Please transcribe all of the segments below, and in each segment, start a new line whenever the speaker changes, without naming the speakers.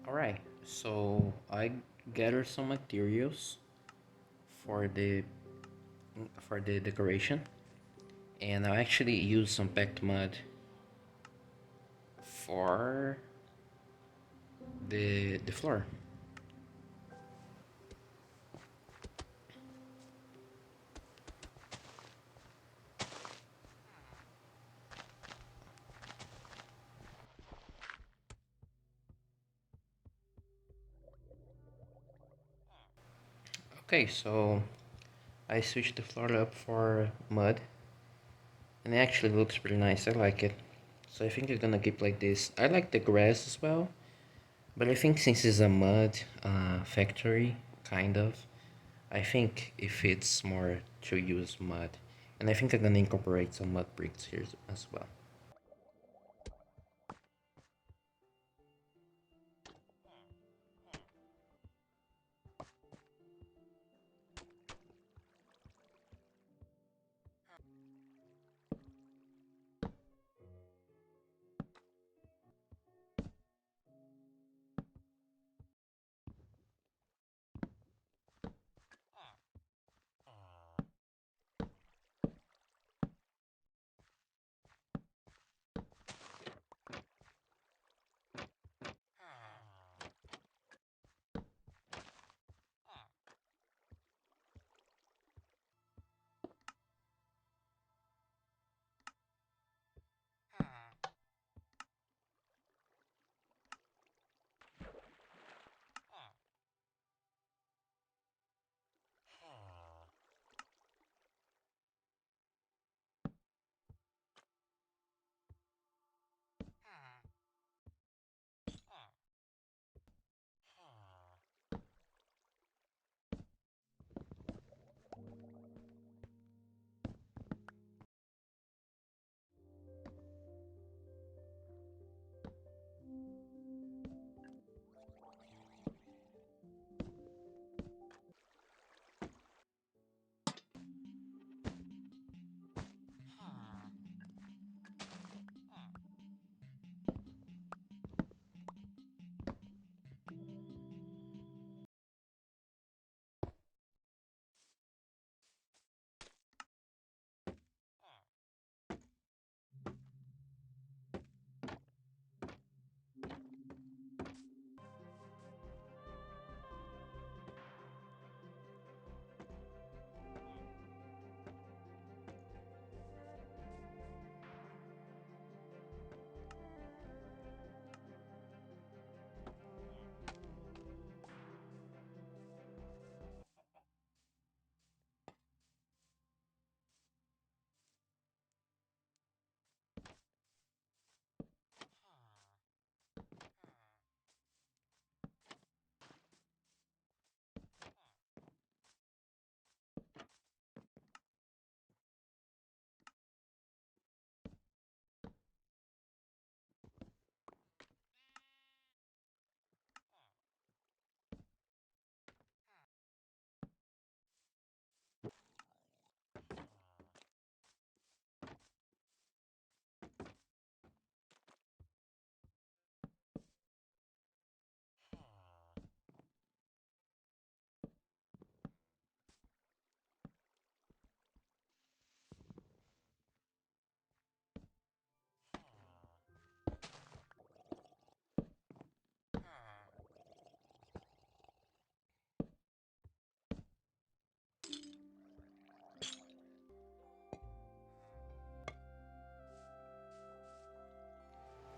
Alright, so I gathered some materials for the decoration, and I actually used some packed mud for the floor. Okay, so I switched the floor up for mud, and it actually looks pretty nice. I like it. So I think I'm gonna keep like this. I like the grass as well, but I think since it's a mud factory, kind of, I think it fits more to use mud. And I think I'm gonna incorporate some mud bricks here as well.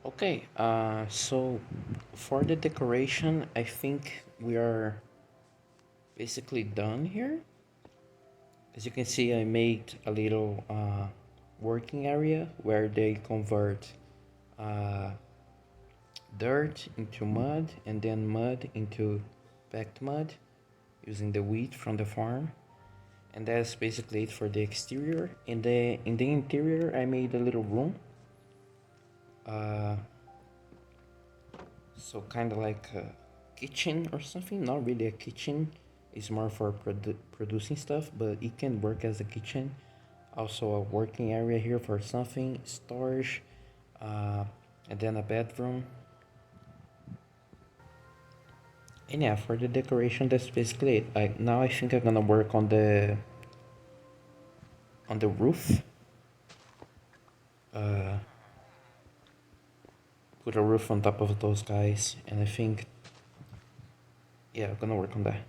Okay, so for the decoration, I think we are basically done here. As you can see, I made a little working area where they convert uh, dirt into mud and then mud into packed mud using the wheat from the farm. And that's basically it for the exterior. In the interior, I made a little room. Uh, so kind of like a kitchen or something. Not really a kitchen. It's more for producing stuff, but it can work as a kitchen. Also a working area here for something, storage, uh, and then a bedroom. And yeah, for the decoration, that's basically it. Like now, I think I'm gonna work on the roof. Uh, put a roof on top of those guys, and I think yeah, I'm gonna work on that.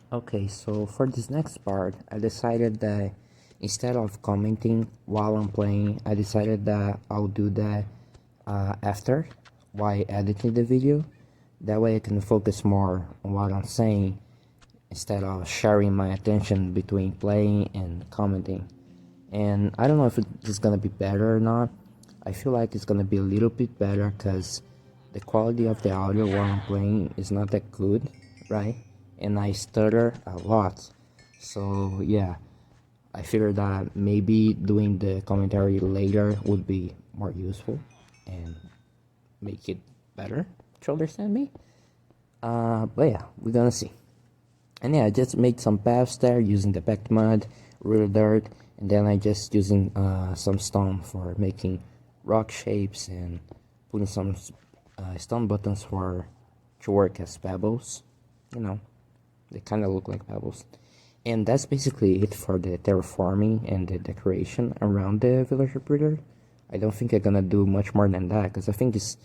Okay, so for this next part, I decided that instead of commenting while I'm playing, I decided that I'll do that after while editing the video. That way I can focus more on what I'm saying instead of sharing my attention between playing and commenting. And I don't know if it's gonna be better or not. I feel like it's gonna be a little bit better because the quality of the audio while I'm playing is not that good, right? And I stutter a lot. So yeah, I figured that maybe doing the commentary later would be more useful and make it better to understand me. But yeah, we're gonna see. And yeah, I just made some paths there using the packed mud, real dirt, and then I just using some stone for making rock shapes and putting some stone buttons for to work as pebbles. You know, they kind of look like pebbles. And that's basically it for the terraforming and the decoration around the villager breeder. I don't think I'm gonna do much more than that because I think it's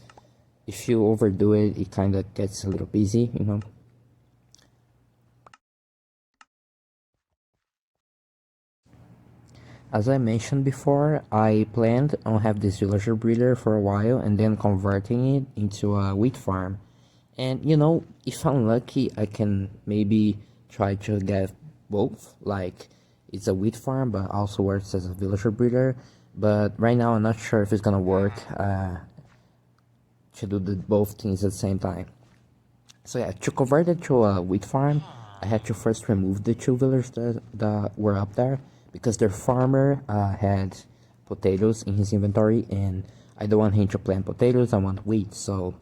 if you overdo it, it kind of gets a little busy, you know. As I mentioned before, I planned on have this villager breeder for a while and then converting it into a wheat farm. And you know, if I'm lucky, I can maybe try to get both. Like, it's a wheat farm, but also works as a villager breeder. But right now, I'm not sure if it's gonna work to do both things at the same time. So yeah, to convert it to a wheat farm, I had to first remove the two villagers that were up there because their farmer had potatoes in his inventory, and I don't want him to plant potatoes. I want wheat, so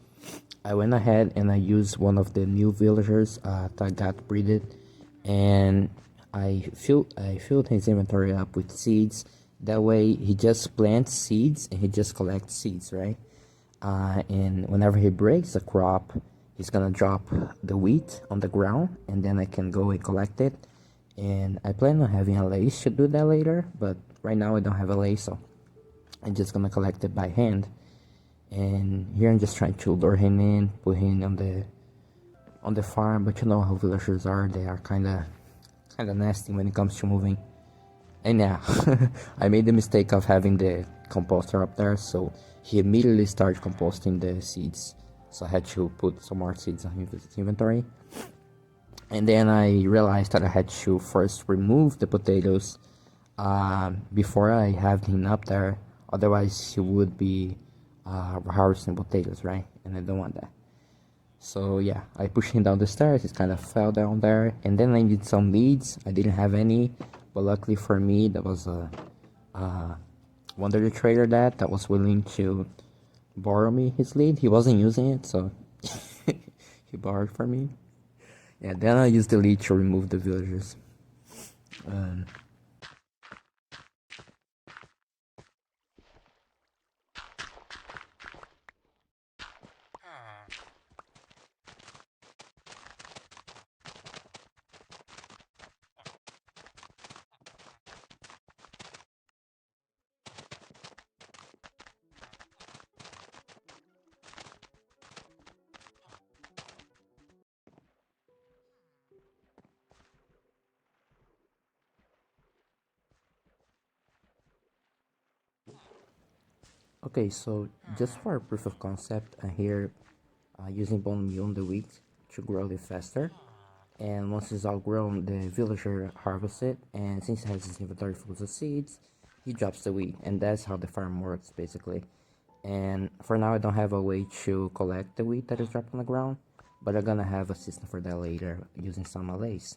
I went ahead and I used one of the new villagers that got breeded, and I filled his inventory up with seeds. That way, he just plants seeds and he just collects seeds, right? And whenever he breaks a crop, he's gonna drop the wheat on the ground, and then I can go and collect it. And I plan on having a lace to do that later, but right now I don't have a lace, so I'm just gonna collect it by hand. And here I'm just trying to lure him in, put him on the farm. But you know how villagers are; they are kind of nasty when it comes to moving. And yeah, I made the mistake of having the composter up there, so he immediately started composting the seeds. So I had to put some more seeds on his inventory. And then I realized that I had to first remove the potatoes before I have him up there. Otherwise, he would be harvesting potatoes, right? And I don't want that. So yeah, I pushed him down the stairs. He kind of fell down there, and then I needed some leads. I didn't have any, but luckily for me, there was a wonder trader that was willing to borrow me his lead. He wasn't using it, so he borrowed from me. Yeah, then I used the lead to remove the villagers. Um, okay, so just for a proof of concept, I'm here using bone meal on the wheat to grow it faster. And once it's all grown, the villager harvests it, and since he has his inventory full of seeds, he drops the wheat, and that's how the farm works basically. And for now, I don't have a way to collect the wheat that is dropped on the ground, but I'm gonna have a system for that later using some allays.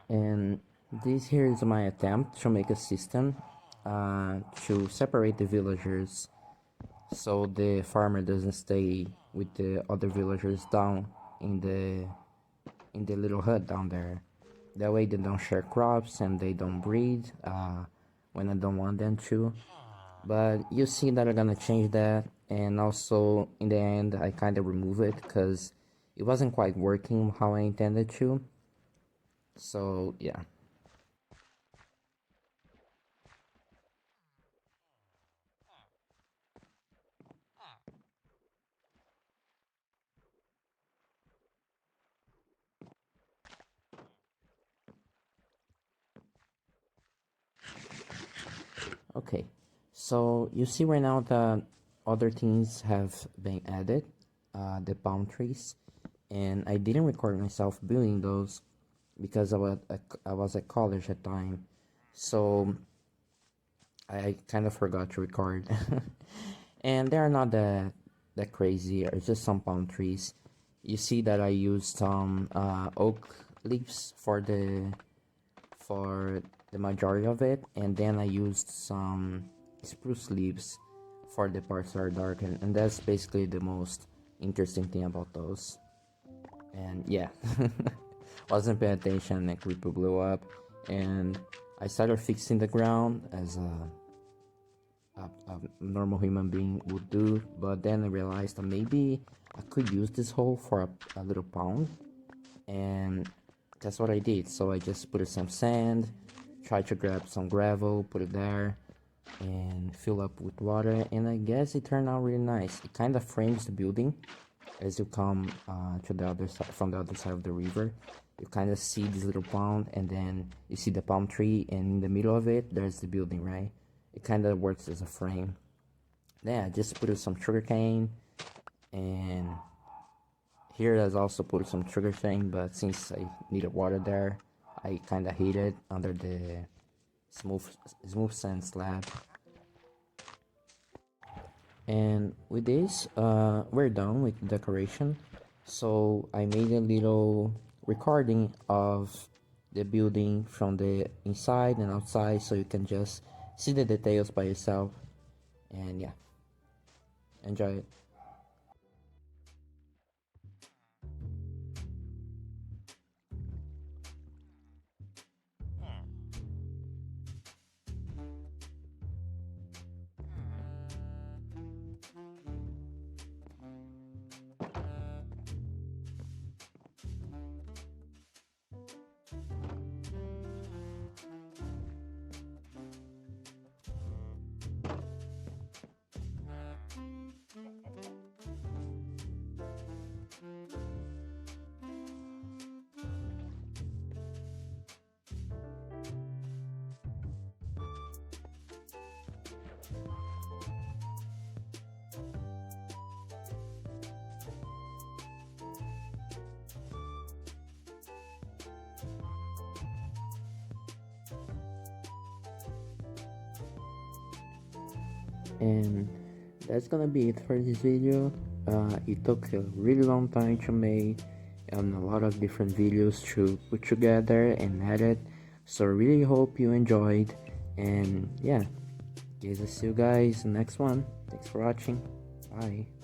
And this here is my attempt to make a system to separate the villagers so the farmer doesn't stay with the other villagers down in the little hut down there. That way they don't share crops and they don't breed when I don't want them to. But you see that I'm gonna change that, and also in the end I kind of remove it because it wasn't quite working how I intended to. So yeah. Okay, so you see right now the other things have been added, the palm trees, and I didn't record myself building those because I was at college at the time, so I kind of forgot to record. And they are not that crazy. It's just some palm trees. You see that I used some oak leaves for the majority of it, and then I used some spruce leaves for the parts that are dark, and that's basically the most interesting thing about those. And yeah, wasn't paying attention, and creeper blew up, and I started fixing the ground as a normal human being would do, but then I realized that maybe I could use this hole for a little pond, and that's what I did. So I just put some sand, tried to grab some gravel, put it there, and fill up with water, and I guess it turned out really nice. It kind of frames the building as you come to the other side, from the other side of the river. You kind of see this little pond, and then you see the palm tree, and in the middle of it there's the building, right? It kind of works as a frame. Then I just put some sugar cane, and here there's also put some sugar cane, but since I needed water there, I kind of hid it under the smooth sand slab. And with this, we're done with the decoration. So I made a little recording of the building from the inside and outside, so you can just see the details by yourself. And yeah, enjoy it. And that's gonna be it for this video. It took a really long time to make, and a lot of different videos to put together and edit, so really hope you enjoyed. And yeah, guess I'll see you guys in the next one. Thanks for watching. Bye.